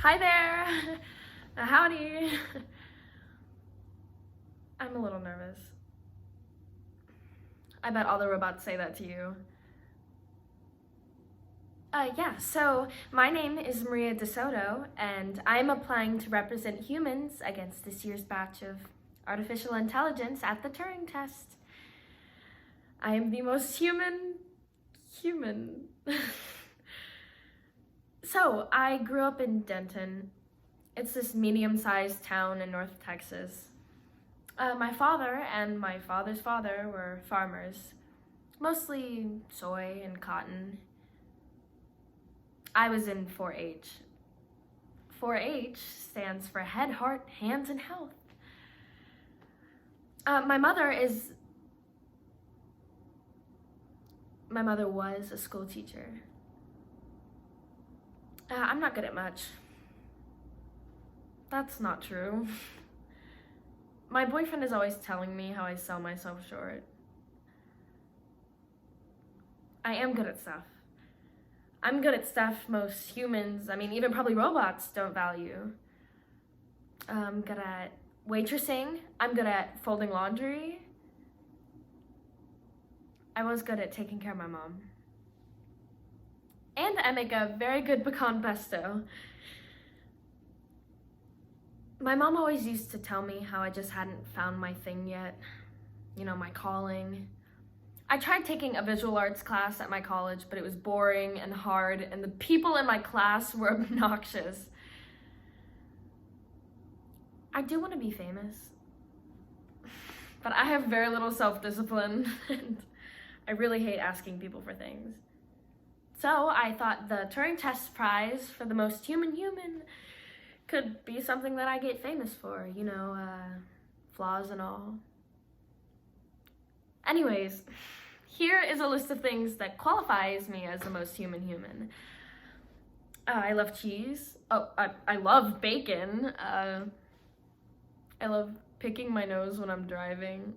Hi there! Howdy! I'm a little nervous. I bet all the robots say that to you. So my name is Maria DeSoto, and I'm applying to represent humans against this year's batch of artificial intelligence at the Turing test. I am the most human. So, I grew up in Denton. It's this medium-sized town in North Texas. My father and my father's father were farmers, mostly soy and cotton. I was in 4-H. 4-H stands for Head, Heart, Hands, and Health. My mother was a school teacher. I'm not good at much. That's not true. My boyfriend is always telling me how I sell myself short. I am good at stuff. I'm good at stuff most humans, even probably robots, don't value. I'm good at waitressing. I'm good at folding laundry. I was good at taking care of my mom. And I make a very good pecan pesto. My mom always used to tell me how I just hadn't found my thing yet. My calling. I tried taking a visual arts class at my college, but it was boring and hard, and the people in my class were obnoxious. I do want to be famous, but I have very little self-discipline, and I really hate asking people for things. So I thought the Turing Test prize for the most human could be something that I get famous for, flaws and all. Anyways, here is a list of things that qualifies me as the most human. I love cheese. I love bacon. I love picking my nose when I'm driving.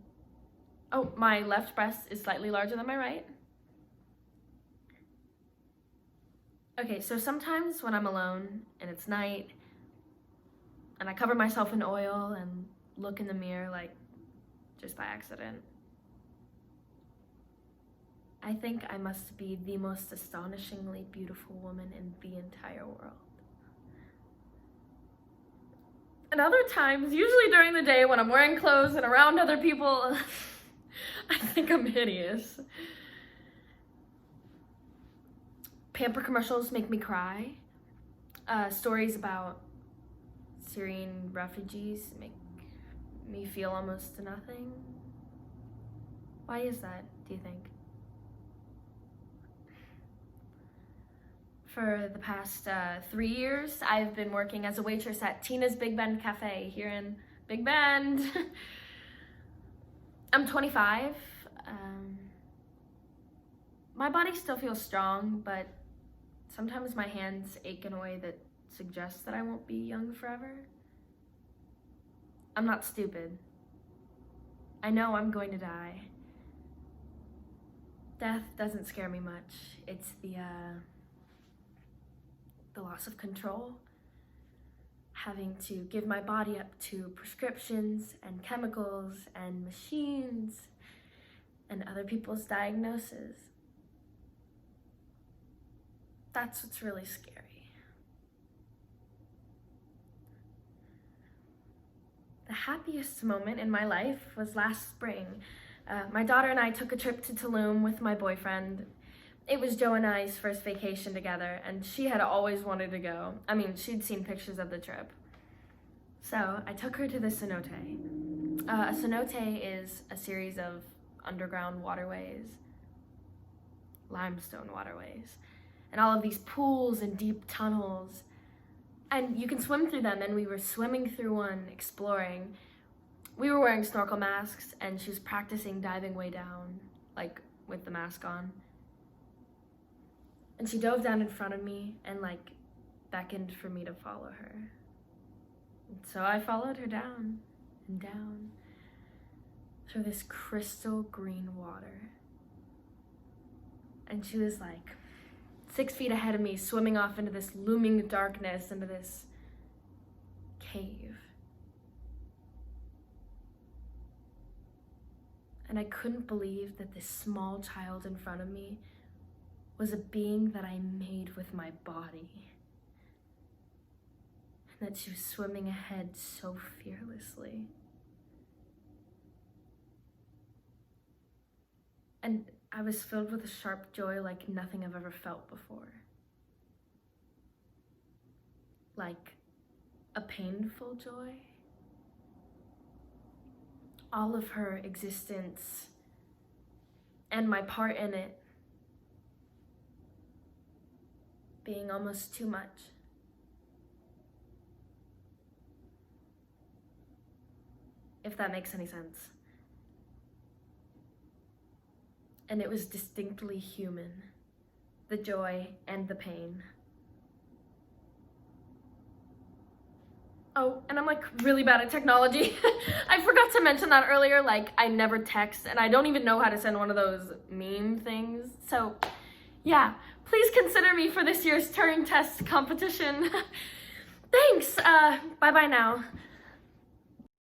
Oh, my left breast is slightly larger than my right. Okay, so sometimes when I'm alone and it's night and I cover myself in oil and look in the mirror just by accident, I think I must be the most astonishingly beautiful woman in the entire world. And other times, usually during the day when I'm wearing clothes and around other people, I think I'm hideous. Pamper commercials make me cry. Stories about Syrian refugees make me feel almost nothing. Why is that, do you think? For the past 3 years, I've been working as a waitress at Tina's Big Bend Cafe here in Big Bend. I'm 25. My body still feels strong, but sometimes my hands ache in a way that suggests that I won't be young forever. I'm not stupid. I know I'm going to die. Death doesn't scare me much. It's the loss of control. Having to give my body up to prescriptions and chemicals and machines and other people's diagnoses. That's what's really scary. The happiest moment in my life was last spring. My daughter and I took a trip to Tulum with my boyfriend. It was Joe and I's first vacation together, and she had always wanted to go. She'd seen pictures of the trip. So I took her to the cenote. A cenote is a series of underground waterways, limestone waterways, and all of these pools and deep tunnels. And you can swim through them, and we were swimming through one, exploring. We were wearing snorkel masks, and she was practicing diving way down, with the mask on. And she dove down in front of me and beckoned for me to follow her. And so I followed her down and down through this crystal green water. And she was 6 feet ahead of me, swimming off into this looming darkness, into this cave. And I couldn't believe that this small child in front of me was a being that I made with my body. And that she was swimming ahead so fearlessly. And I was filled with a sharp joy like nothing I've ever felt before. Like a painful joy. All of her existence and my part in it being almost too much. If that makes any sense. And it was distinctly human, the joy and the pain. Oh, and I'm like really bad at technology. I forgot to mention that earlier, like I never text and I don't even know how to send one of those meme things. So yeah, please consider me for this year's Turing test competition. Thanks, bye-bye now.